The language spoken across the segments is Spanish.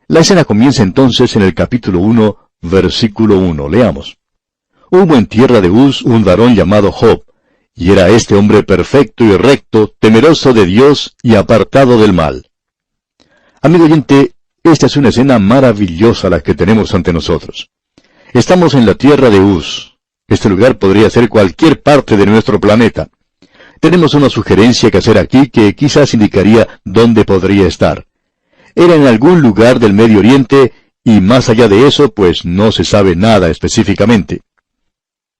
La escena comienza entonces en el capítulo 1, versículo 1. Leamos. Hubo en tierra de Uz un varón llamado Job, y era este hombre perfecto y recto, temeroso de Dios y apartado del mal. Amigo oyente, esta es una escena maravillosa la que tenemos ante nosotros. Estamos en la tierra de Uz. Este lugar podría ser cualquier parte de nuestro planeta. Tenemos una sugerencia que hacer aquí que quizás indicaría dónde podría estar. Era en algún lugar del Medio Oriente, y más allá de eso, pues no se sabe nada específicamente.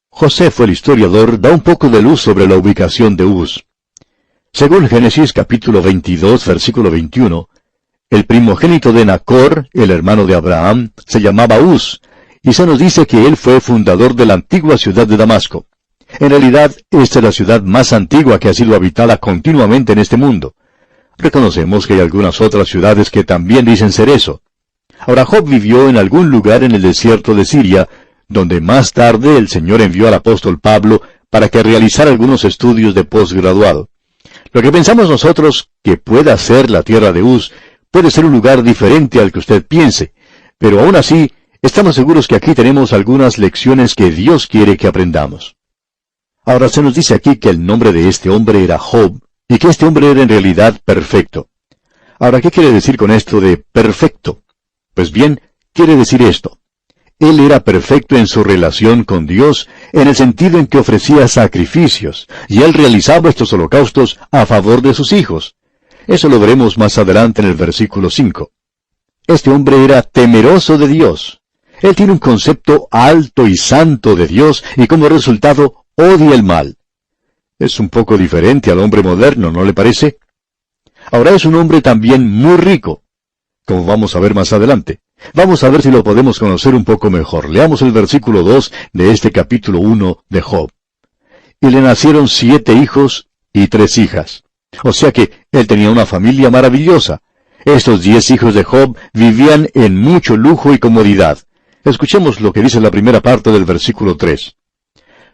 Josefo, el historiador, da un poco de luz sobre la ubicación de Uz. Según Génesis capítulo 22, versículo 21, el primogénito de Nacor, el hermano de Abraham, se llamaba Uz, y se nos dice que él fue fundador de la antigua ciudad de Damasco. En realidad, esta es la ciudad más antigua que ha sido habitada continuamente en este mundo. Reconocemos que hay algunas otras ciudades que también dicen ser eso. Ahora, Job vivió en algún lugar en el desierto de Siria, donde más tarde el Señor envió al apóstol Pablo para que realizara algunos estudios de posgraduado. Lo que pensamos nosotros que pueda ser la tierra de Uz puede ser un lugar diferente al que usted piense, pero aún así, estamos seguros que aquí tenemos algunas lecciones que Dios quiere que aprendamos. Ahora se nos dice aquí que el nombre de este hombre era Job, y que este hombre era en realidad perfecto. Ahora, ¿qué quiere decir con esto de perfecto? Pues bien, quiere decir esto. Él era perfecto en su relación con Dios, en el sentido en que ofrecía sacrificios, y él realizaba estos holocaustos a favor de sus hijos. Eso lo veremos más adelante en el versículo 5. Este hombre era temeroso de Dios. Él tiene un concepto alto y santo de Dios, y como resultado, odia el mal. Es un poco diferente al hombre moderno, ¿no le parece? Ahora es un hombre también muy rico, como vamos a ver más adelante. Vamos a ver si lo podemos conocer un poco mejor. Leamos el versículo 2 de este capítulo 1 de Job. Y le nacieron 7 hijos y 3 hijas. O sea que él tenía una familia maravillosa. Estos 10 hijos de Job vivían en mucho lujo y comodidad. Escuchemos lo que dice la primera parte del versículo 3.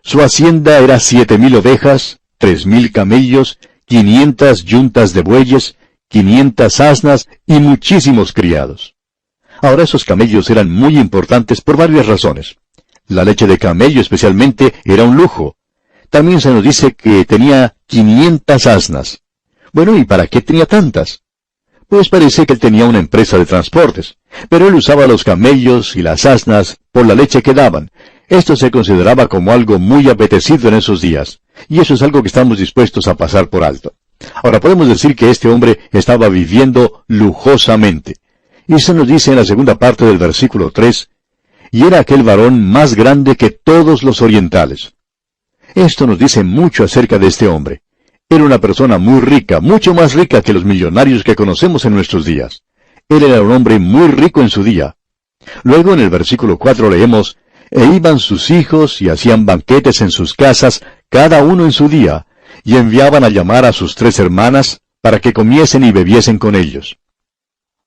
Su hacienda era 7,000 ovejas, 3,000 camellos, 500 yuntas de bueyes, 500 asnas y muchísimos criados. Ahora esos camellos eran muy importantes por varias razones. La leche de camello especialmente era un lujo. También se nos dice que tenía 500 asnas. Bueno, ¿y para qué tenía tantas? Pues parece que él tenía una empresa de transportes, pero él usaba los camellos y las asnas por la leche que daban. Esto se consideraba como algo muy apetecido en esos días, y eso es algo que estamos dispuestos a pasar por alto. Ahora podemos decir que este hombre estaba viviendo lujosamente. Y se nos dice en la segunda parte del versículo 3, y era aquel varón más grande que todos los orientales. Esto nos dice mucho acerca de este hombre. Era una persona muy rica, mucho más rica que los millonarios que conocemos en nuestros días. Él era un hombre muy rico en su día. Luego en el versículo 4 leemos, e iban sus hijos y hacían banquetes en sus casas, cada uno en su día, y enviaban a llamar a sus 3 hermanas, para que comiesen y bebiesen con ellos.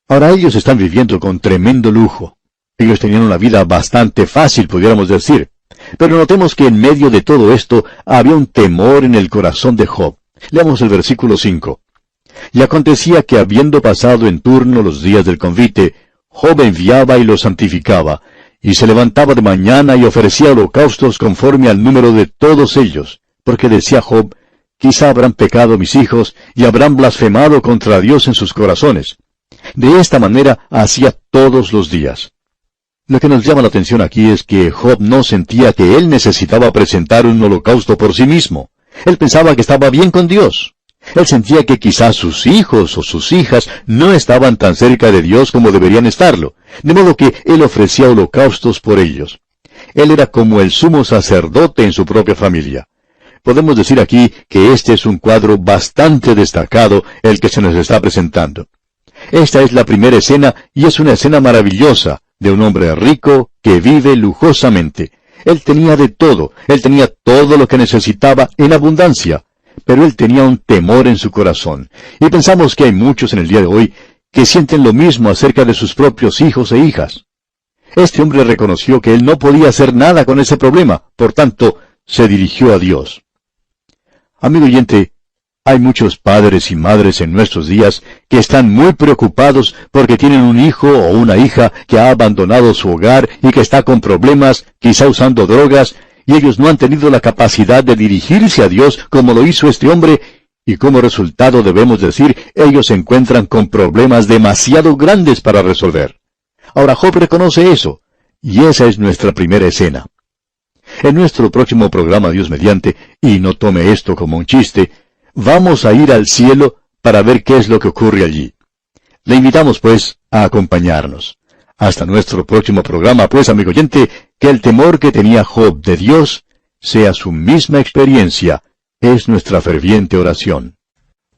Ahora ellos están viviendo con tremendo lujo. Ellos tenían una vida bastante fácil, pudiéramos decir. Pero notemos que en medio de todo esto había un temor en el corazón de Job. Leamos el versículo 5. Y acontecía que habiendo pasado en turno los días del convite, Job enviaba y los santificaba, y se levantaba de mañana y ofrecía holocaustos conforme al número de todos ellos, porque decía Job, quizá habrán pecado mis hijos, y habrán blasfemado contra Dios en sus corazones. De esta manera hacía todos los días. Lo que nos llama la atención aquí es que Job no sentía que él necesitaba presentar un holocausto por sí mismo. Él pensaba que estaba bien con Dios. Él sentía que quizás sus hijos o sus hijas no estaban tan cerca de Dios como deberían estarlo, de modo que él ofrecía holocaustos por ellos. Él era como el sumo sacerdote en su propia familia. Podemos decir aquí que este es un cuadro bastante destacado el que se nos está presentando. Esta es la primera escena y es una escena maravillosa de un hombre rico que vive lujosamente. Él tenía de todo, él tenía todo lo que necesitaba en abundancia, pero él tenía un temor en su corazón. Y pensamos que hay muchos en el día de hoy que sienten lo mismo acerca de sus propios hijos e hijas. Este hombre reconoció que él no podía hacer nada con ese problema, por tanto, se dirigió a Dios. Amigo oyente, Hay muchos padres y madres en nuestros días que están muy preocupados porque tienen un hijo o una hija que ha abandonado su hogar y que está con problemas, quizá usando drogas, y ellos no han tenido la capacidad de dirigirse a Dios como lo hizo este hombre, y como resultado debemos decir, ellos se encuentran con problemas demasiado grandes para resolver. Ahora Job reconoce eso, y esa es nuestra primera escena. En nuestro próximo programa, Dios mediante, y no tome esto como un chiste, vamos a ir al cielo para ver qué es lo que ocurre allí. Le invitamos, pues, a acompañarnos. Hasta nuestro próximo programa, pues, amigo oyente, que el temor que tenía Job de Dios sea su misma experiencia, es nuestra ferviente oración.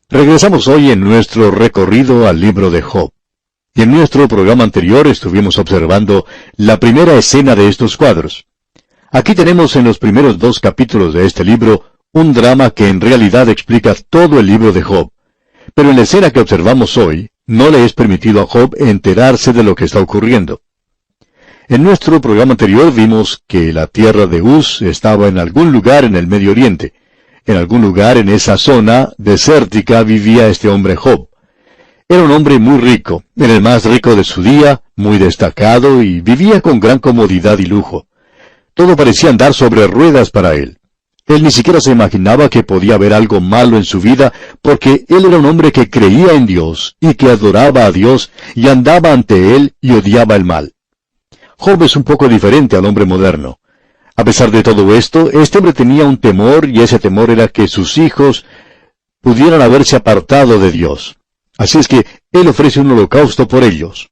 Regresamos hoy en nuestro recorrido al libro de Job. Y en nuestro programa anterior estuvimos observando la primera escena de estos cuadros. Aquí tenemos en los primeros 2 capítulos de este libro un drama que en realidad explica todo el libro de Job. Pero en la escena que observamos hoy, no le es permitido a Job enterarse de lo que está ocurriendo. En nuestro programa anterior vimos que la tierra de Uz estaba en algún lugar en el Medio Oriente. En algún lugar en esa zona desértica vivía este hombre Job. Era un hombre muy rico, era el más rico de su día, muy destacado y vivía con gran comodidad y lujo. Todo parecía andar sobre ruedas para él. Él ni siquiera se imaginaba que podía haber algo malo en su vida, porque él era un hombre que creía en Dios, y que adoraba a Dios, y andaba ante Él, y odiaba el mal. Job es un poco diferente al hombre moderno. A pesar de todo esto, este hombre tenía un temor, y ese temor era que sus hijos pudieran haberse apartado de Dios. Así es que él ofrece un holocausto por ellos.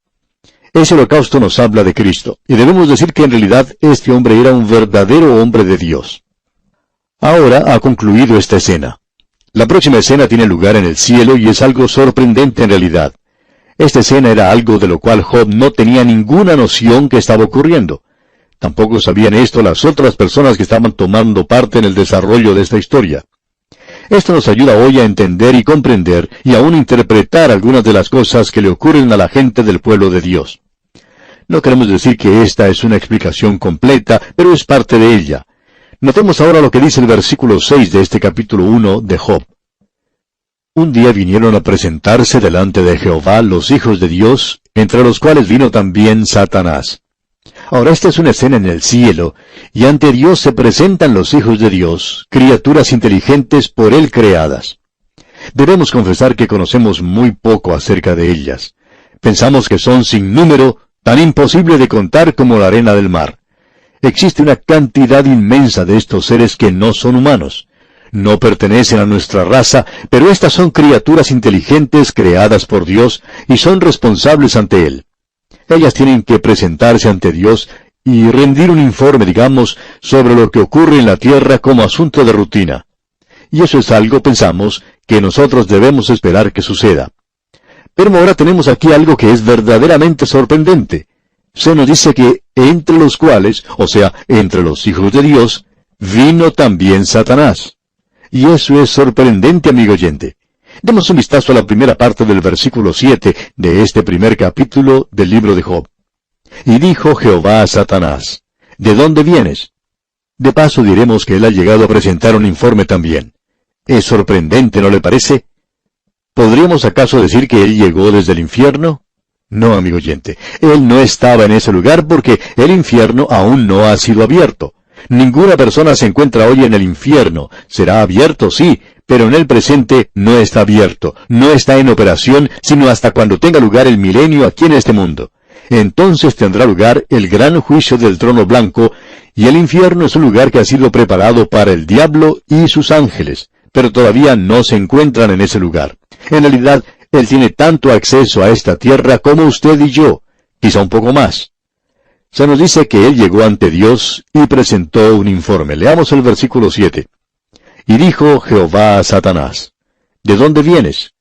Ese holocausto nos habla de Cristo, y debemos decir que en realidad este hombre era un verdadero hombre de Dios. Ahora ha concluido esta escena. La próxima escena tiene lugar en el cielo y es algo sorprendente en realidad. Esta escena era algo de lo cual Job no tenía ninguna noción que estaba ocurriendo. Tampoco sabían esto las otras personas que estaban tomando parte en el desarrollo de esta historia. Esto nos ayuda hoy a entender y comprender y aún interpretar algunas de las cosas que le ocurren a la gente del pueblo de Dios. No queremos decir que esta es una explicación completa, pero es parte de ella. Notemos ahora lo que dice el versículo 6 de este capítulo 1 de Job. Un día vinieron a presentarse delante de Jehová los hijos de Dios, entre los cuales vino también Satanás. Ahora esta es una escena en el cielo, y ante Dios se presentan los hijos de Dios, criaturas inteligentes por Él creadas. Debemos confesar que conocemos muy poco acerca de ellas. Pensamos que son sin número, tan imposible de contar como la arena del mar. Existe una cantidad inmensa de estos seres que no son humanos. No pertenecen a nuestra raza, pero estas son criaturas inteligentes creadas por Dios y son responsables ante Él. Ellas tienen que presentarse ante Dios y rendir un informe, digamos, sobre lo que ocurre en la tierra como asunto de rutina. Y eso es algo, pensamos, que nosotros debemos esperar que suceda. Pero ahora tenemos aquí algo que es verdaderamente sorprendente. Se nos dice que entre los cuales, o sea, entre los hijos de Dios, vino también Satanás. Y eso es sorprendente, amigo oyente. Demos un vistazo a la primera parte del versículo 7 de este primer capítulo del libro de Job. Y dijo Jehová a Satanás, ¿de dónde vienes? De paso diremos que él ha llegado a presentar un informe también. Es sorprendente, ¿no le parece? ¿Podríamos acaso decir que él llegó desde el infierno? No, amigo oyente, él no estaba en ese lugar porque el infierno aún no ha sido abierto. Ninguna persona se encuentra hoy en el infierno. Será abierto, sí, pero en el presente no está abierto, no está en operación, sino hasta cuando tenga lugar el milenio aquí en este mundo. Entonces tendrá lugar el gran juicio del trono blanco, y el infierno es un lugar que ha sido preparado para el diablo y sus ángeles, pero todavía no se encuentran en ese lugar. En realidad, él tiene tanto acceso a esta tierra como usted y yo, quizá un poco más. Se nos dice que él llegó ante Dios y presentó un informe. Leamos el versículo 7. Y dijo Jehová a Satanás, ¿de dónde vienes?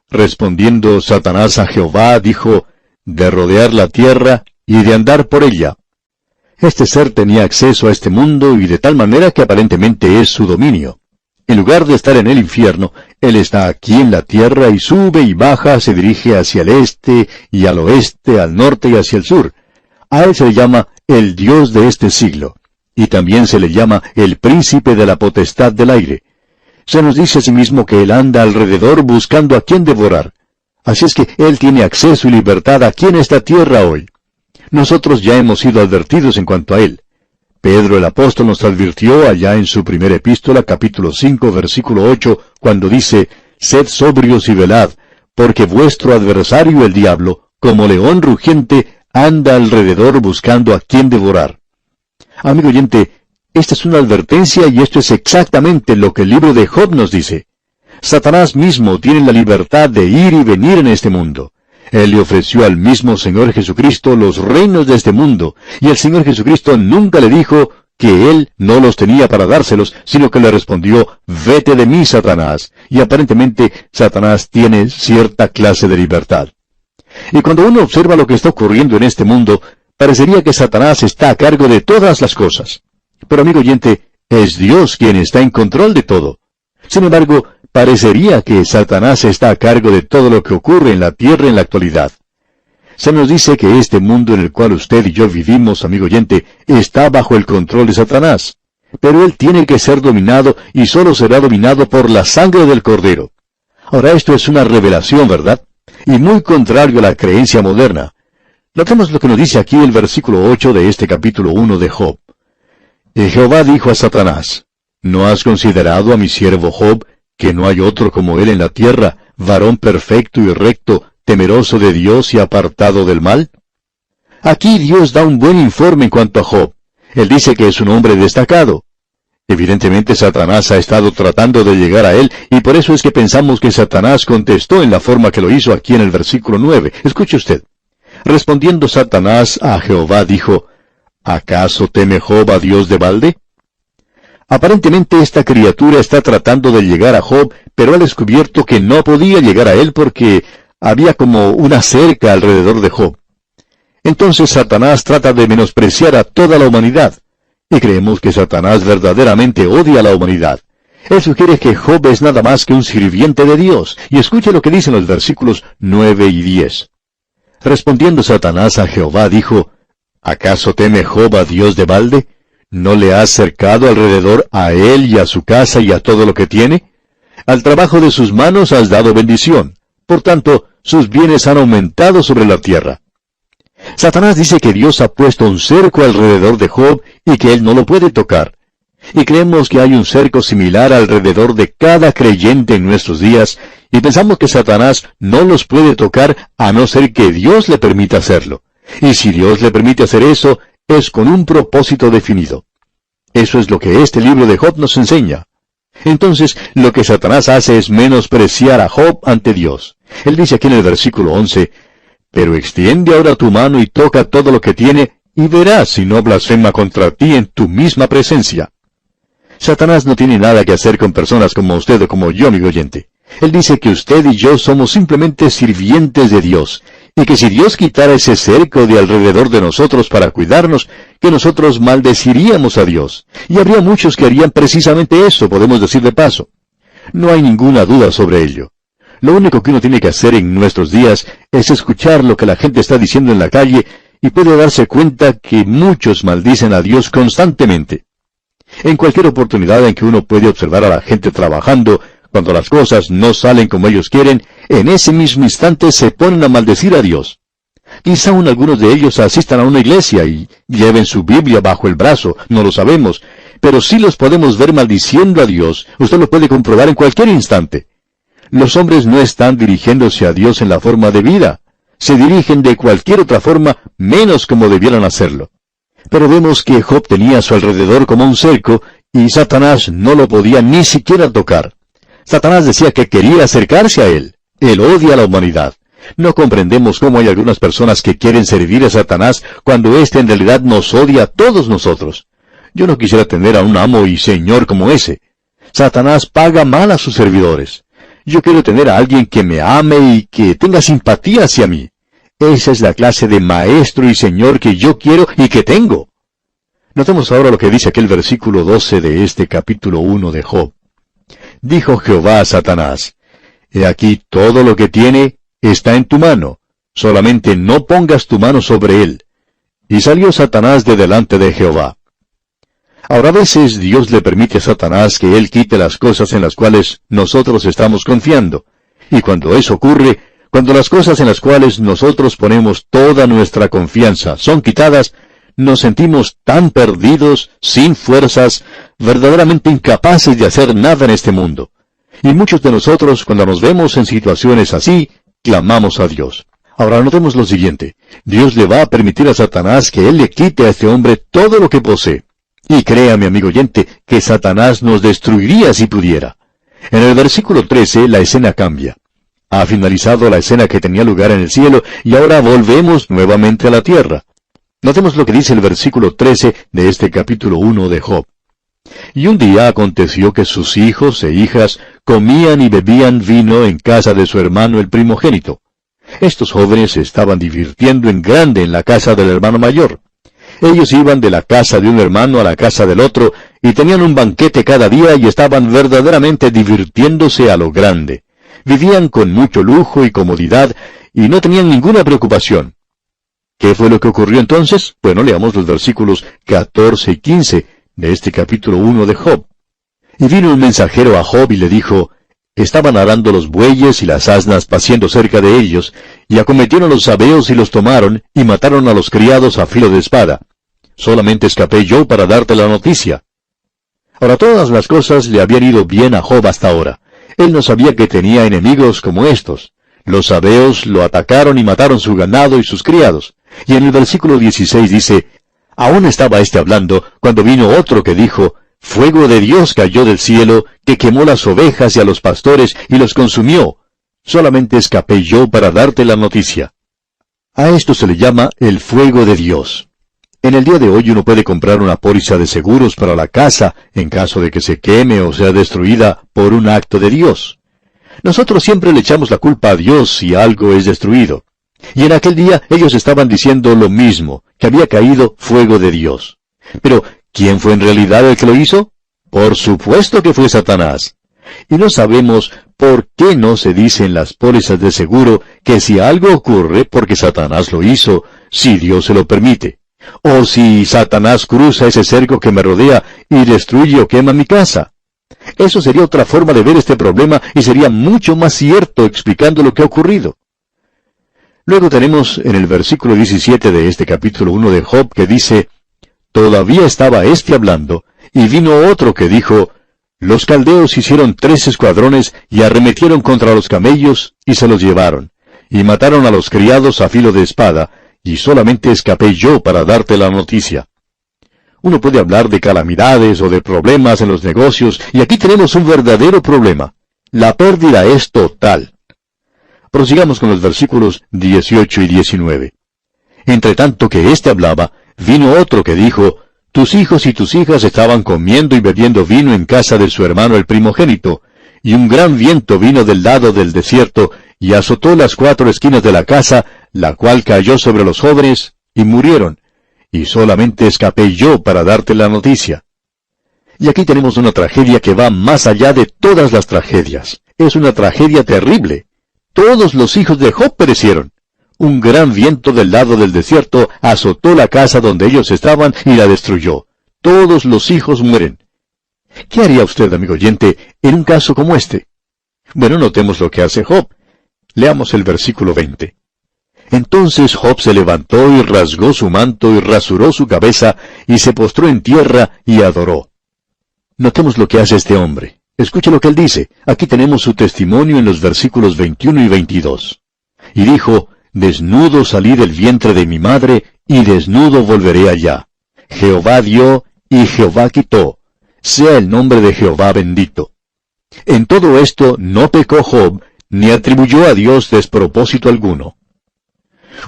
Respondiendo Satanás a Jehová, dijo, de rodear la tierra y de andar por ella. Este ser tenía acceso a este mundo y de tal manera que aparentemente es su dominio. En lugar de estar en el infierno, él está aquí en la tierra y sube y baja, se dirige hacia el este y al oeste, al norte y hacia el sur. A él se le llama el Dios de este siglo, y también se le llama el príncipe de la potestad del aire. Se nos dice asimismo que él anda alrededor buscando a quien devorar. Así es que él tiene acceso y libertad aquí en esta tierra hoy. Nosotros ya hemos sido advertidos en cuanto a él. Pedro el apóstol nos advirtió allá en su primera epístola, capítulo 5, versículo 8, cuando dice, «Sed sobrios y velad, porque vuestro adversario el diablo, como león rugiente, anda alrededor buscando a quien devorar». Amigo oyente, esta es una advertencia y esto es exactamente lo que el libro de Job nos dice. Satanás mismo tiene la libertad de ir y venir en este mundo. Él le ofreció al mismo Señor Jesucristo los reinos de este mundo, y el Señor Jesucristo nunca le dijo que Él no los tenía para dárselos, sino que le respondió, «Vete de mí, Satanás», y aparentemente Satanás tiene cierta clase de libertad. Y cuando uno observa lo que está ocurriendo en este mundo, parecería que Satanás está a cargo de todas las cosas. Pero amigo oyente, es Dios quien está en control de todo. Sin embargo, parecería que Satanás está a cargo de todo lo que ocurre en la tierra en la actualidad. Se nos dice que este mundo en el cual usted y yo vivimos, amigo oyente, está bajo el control de Satanás. Pero él tiene que ser dominado y solo será dominado por la sangre del Cordero. Ahora esto es una revelación, ¿verdad? Y muy contrario a la creencia moderna. Notemos lo que nos dice aquí el versículo 8 de este capítulo 1 de Job. Y Jehová dijo a Satanás, ¿no has considerado a mi siervo Job, que no hay otro como él en la tierra, varón perfecto y recto, temeroso de Dios y apartado del mal? Aquí Dios da un buen informe en cuanto a Job. Él dice que es un hombre destacado. Evidentemente Satanás ha estado tratando de llegar a él, y por eso es que pensamos que Satanás contestó en la forma que lo hizo aquí en el versículo 9. Escuche usted. Respondiendo Satanás a Jehová dijo, ¿acaso teme Job a Dios de balde? Aparentemente esta criatura está tratando de llegar a Job, pero ha descubierto que no podía llegar a él porque había como una cerca alrededor de Job. Entonces Satanás trata de menospreciar a toda la humanidad, y creemos que Satanás verdaderamente odia a la humanidad. Él sugiere que Job es nada más que un sirviente de Dios, y escuche lo que dicen los versículos 9 y 10. Respondiendo Satanás a Jehová dijo, ¿acaso teme Job a Dios de balde? ¿No le has cercado alrededor a él y a su casa y a todo lo que tiene? Al trabajo de sus manos has dado bendición. Por tanto, sus bienes han aumentado sobre la tierra. Satanás dice que Dios ha puesto un cerco alrededor de Job y que él no lo puede tocar. Y creemos que hay un cerco similar alrededor de cada creyente en nuestros días, y pensamos que Satanás no los puede tocar a no ser que Dios le permita hacerlo. Y si Dios le permite hacer eso, es con un propósito definido. Eso es lo que este libro de Job nos enseña. Entonces, lo que Satanás hace es menospreciar a Job ante Dios. Él dice aquí en el versículo 11, «Pero extiende ahora tu mano y toca todo lo que tiene, y verás si no blasfema contra ti en tu misma presencia». Satanás no tiene nada que hacer con personas como usted o como yo, amigo oyente. Él dice que usted y yo somos simplemente sirvientes de Dios, y que si Dios quitara ese cerco de alrededor de nosotros para cuidarnos, que nosotros maldeciríamos a Dios. Y habría muchos que harían precisamente eso, podemos decir de paso. No hay ninguna duda sobre ello. Lo único que uno tiene que hacer en nuestros días es escuchar lo que la gente está diciendo en la calle, y puede darse cuenta que muchos maldicen a Dios constantemente. En cualquier oportunidad en que uno puede observar a la gente trabajando, cuando las cosas no salen como ellos quieren, en ese mismo instante se ponen a maldecir a Dios. Quizá aún algunos de ellos asistan a una iglesia y lleven su Biblia bajo el brazo, no lo sabemos, pero sí los podemos ver maldiciendo a Dios. Usted lo puede comprobar en cualquier instante. Los hombres no están dirigiéndose a Dios en la forma de vida. Se dirigen de cualquier otra forma, menos como debieran hacerlo. Pero vemos que Job tenía a su alrededor como un cerco, y Satanás no lo podía ni siquiera tocar. Satanás decía que quería acercarse a él. Él odia a la humanidad. No comprendemos cómo hay algunas personas que quieren servir a Satanás cuando éste en realidad nos odia a todos nosotros. Yo no quisiera tener a un amo y señor como ese. Satanás paga mal a sus servidores. Yo quiero tener a alguien que me ame y que tenga simpatía hacia mí. Esa es la clase de maestro y señor que yo quiero y que tengo. Notemos ahora lo que dice aquel versículo 12 de este capítulo 1 de Job. Dijo Jehová a Satanás, «He aquí todo lo que tiene está en tu mano, solamente no pongas tu mano sobre él». Y salió Satanás de delante de Jehová. Ahora, a veces Dios le permite a Satanás que él quite las cosas en las cuales nosotros estamos confiando. Y cuando eso ocurre, cuando las cosas en las cuales nosotros ponemos toda nuestra confianza son quitadas, nos sentimos tan perdidos, sin fuerzas, verdaderamente incapaces de hacer nada en este mundo. Y muchos de nosotros, cuando nos vemos en situaciones así, clamamos a Dios. Ahora notemos lo siguiente. Dios le va a permitir a Satanás que él le quite a este hombre todo lo que posee. Y créame, amigo oyente, que Satanás nos destruiría si pudiera. En el versículo 13, la escena cambia. Ha finalizado la escena que tenía lugar en el cielo, y ahora volvemos nuevamente a la tierra. Notemos lo que dice el versículo 13 de este capítulo 1 de Job. Y un día aconteció que sus hijos e hijas comían y bebían vino en casa de su hermano el primogénito. Estos jóvenes se estaban divirtiendo en grande en la casa del hermano mayor. Ellos iban de la casa de un hermano a la casa del otro, y tenían un banquete cada día y estaban verdaderamente divirtiéndose a lo grande. Vivían con mucho lujo y comodidad, y no tenían ninguna preocupación. ¿Qué fue lo que ocurrió entonces? Bueno, leamos los versículos 14 y 15 de este capítulo 1 de Job. Y vino un mensajero a Job y le dijo, estaban arando los bueyes y las asnas paciendo cerca de ellos, y acometieron los sabeos y los tomaron, y mataron a los criados a filo de espada. Solamente escapé yo para darte la noticia. Ahora, todas las cosas le habían ido bien a Job hasta ahora. Él no sabía que tenía enemigos como estos. Los sabeos lo atacaron y mataron su ganado y sus criados. Y en el versículo 16 dice, aún estaba hablando, cuando vino otro que dijo, fuego de Dios cayó del cielo, que quemó las ovejas y a los pastores, y los consumió. Solamente escapé yo para darte la noticia. A esto se le llama el fuego de Dios. En el día de hoy uno puede comprar una póliza de seguros para la casa, en caso de que se queme o sea destruida por un acto de Dios. Nosotros siempre le echamos la culpa a Dios si algo es destruido. Y en aquel día ellos estaban diciendo lo mismo, que había caído fuego de Dios. Pero, ¿quién fue en realidad el que lo hizo? Por supuesto que fue Satanás. Y no sabemos por qué no se dice en las pólizas de seguro que si algo ocurre porque Satanás lo hizo, si Dios se lo permite. O si Satanás cruza ese cerco que me rodea y destruye o quema mi casa. Eso sería otra forma de ver este problema y sería mucho más cierto explicando lo que ha ocurrido. Luego tenemos en el versículo 17 de este capítulo 1 de Job que dice, todavía estaba hablando, y vino otro que dijo, los caldeos hicieron 3 escuadrones y arremetieron contra los camellos y se los llevaron, y mataron a los criados a filo de espada, y solamente escapé yo para darte la noticia. Uno puede hablar de calamidades o de problemas en los negocios, y aquí tenemos un verdadero problema. La pérdida es total. Prosigamos con los versículos 18 y 19. Entre tanto que hablaba, vino otro que dijo, tus hijos y tus hijas estaban comiendo y bebiendo vino en casa de su hermano el primogénito, y un gran viento vino del lado del desierto, y azotó las 4 esquinas de la casa, la cual cayó sobre los jóvenes, y murieron, y solamente escapé yo para darte la noticia. Y aquí tenemos una tragedia que va más allá de todas las tragedias. Es una tragedia terrible. Todos los hijos de Job perecieron. Un gran viento del lado del desierto azotó la casa donde ellos estaban y la destruyó. Todos los hijos mueren. ¿Qué haría usted, amigo oyente, en un caso como este? Bueno, notemos lo que hace Job. Leamos el versículo 20. Entonces Job se levantó y rasgó su manto y rasuró su cabeza y se postró en tierra y adoró. Notemos lo que hace este hombre. Escuche lo que él dice. Aquí tenemos su testimonio en los versículos 21 y 22. Y dijo, desnudo salí del vientre de mi madre, y desnudo volveré allá. Jehová dio, y Jehová quitó. Sea el nombre de Jehová bendito. En todo esto no pecó Job, ni atribuyó a Dios despropósito alguno.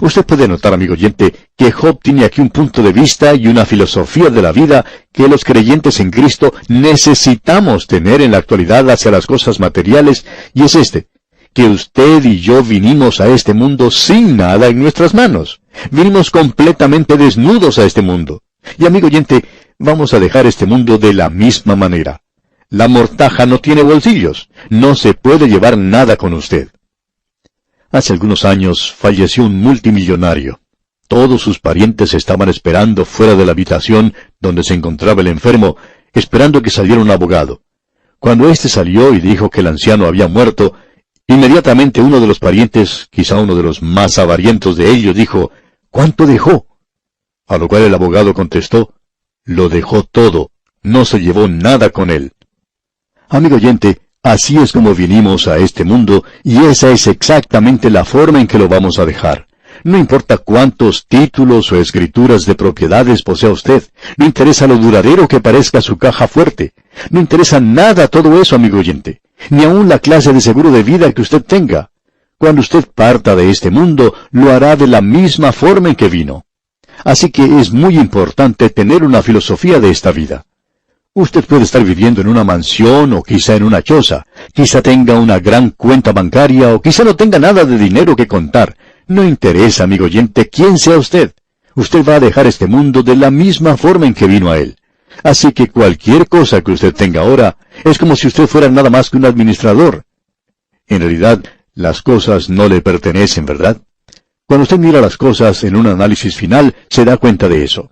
Usted puede notar, amigo oyente, que Job tiene aquí un punto de vista y una filosofía de la vida que los creyentes en Cristo necesitamos tener en la actualidad hacia las cosas materiales, y es que usted y yo vinimos a este mundo sin nada en nuestras manos. Vinimos completamente desnudos a este mundo. Y amigo oyente, vamos a dejar este mundo de la misma manera. La mortaja no tiene bolsillos. No se puede llevar nada con usted. Hace algunos años falleció un multimillonario. Todos sus parientes estaban esperando fuera de la habitación donde se encontraba el enfermo, esperando que saliera un abogado. Cuando éste salió y dijo que el anciano había muerto, inmediatamente uno de los parientes, quizá uno de los más avarientos de ellos, dijo, ¿cuánto dejó? A lo cual el abogado contestó, lo dejó todo, no se llevó nada con él. Amigo oyente, así es como vinimos a este mundo, y esa es exactamente la forma en que lo vamos a dejar. No importa cuántos títulos o escrituras de propiedades posea usted, no interesa lo duradero que parezca su caja fuerte, no interesa nada todo eso, amigo oyente, ni aun la clase de seguro de vida que usted tenga. Cuando usted parta de este mundo, lo hará de la misma forma en que vino. Así que es muy importante tener una filosofía de esta vida. Usted puede estar viviendo en una mansión o quizá en una choza, quizá tenga una gran cuenta bancaria o quizá no tenga nada de dinero que contar. No interesa, amigo oyente, quién sea usted. Usted va a dejar este mundo de la misma forma en que vino a él. Así que cualquier cosa que usted tenga ahora es como si usted fuera nada más que un administrador. En realidad, las cosas no le pertenecen, ¿verdad? Cuando usted mira las cosas en un análisis final, se da cuenta de eso.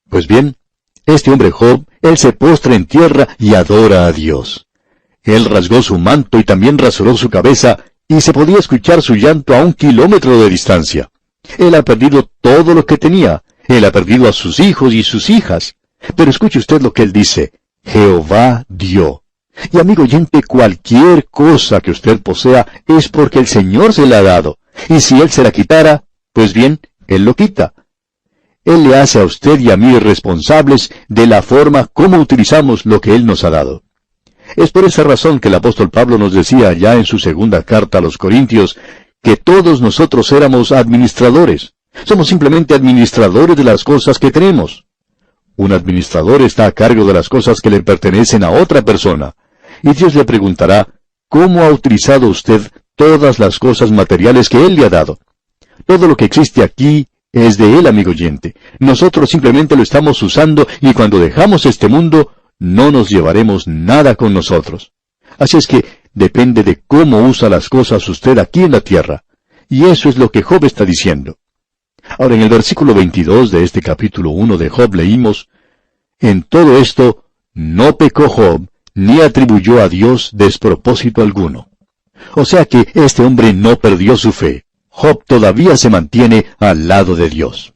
Pues bien, este hombre Job, él se postra en tierra y adora a Dios. Él rasgó su manto y también rasuró su cabeza, y se podía escuchar su llanto a 1 kilómetro de distancia. Él ha perdido todo lo que tenía. Él ha perdido a sus hijos y sus hijas. Pero escuche usted lo que él dice. Jehová dio. Y amigo oyente, cualquier cosa que usted posea es porque el Señor se la ha dado. Y si Él se la quitara, pues bien, Él lo quita. Él le hace a usted y a mí responsables de la forma como utilizamos lo que Él nos ha dado. Es por esa razón que el apóstol Pablo nos decía ya en su segunda carta a los Corintios, que todos nosotros éramos administradores. Somos simplemente administradores de las cosas que tenemos. Un administrador está a cargo de las cosas que le pertenecen a otra persona. Y Dios le preguntará, ¿cómo ha utilizado usted todas las cosas materiales que Él le ha dado? Todo lo que existe aquí es de Él, amigo oyente. Nosotros simplemente lo estamos usando y cuando dejamos este mundo, no nos llevaremos nada con nosotros. Así es que depende de cómo usa las cosas usted aquí en la tierra. Y eso es lo que Job está diciendo. Ahora, en el versículo 22 de este capítulo 1 de Job leímos, en todo esto no pecó Job, ni atribuyó a Dios despropósito alguno. O sea que este hombre no perdió su fe. Job todavía se mantiene al lado de Dios.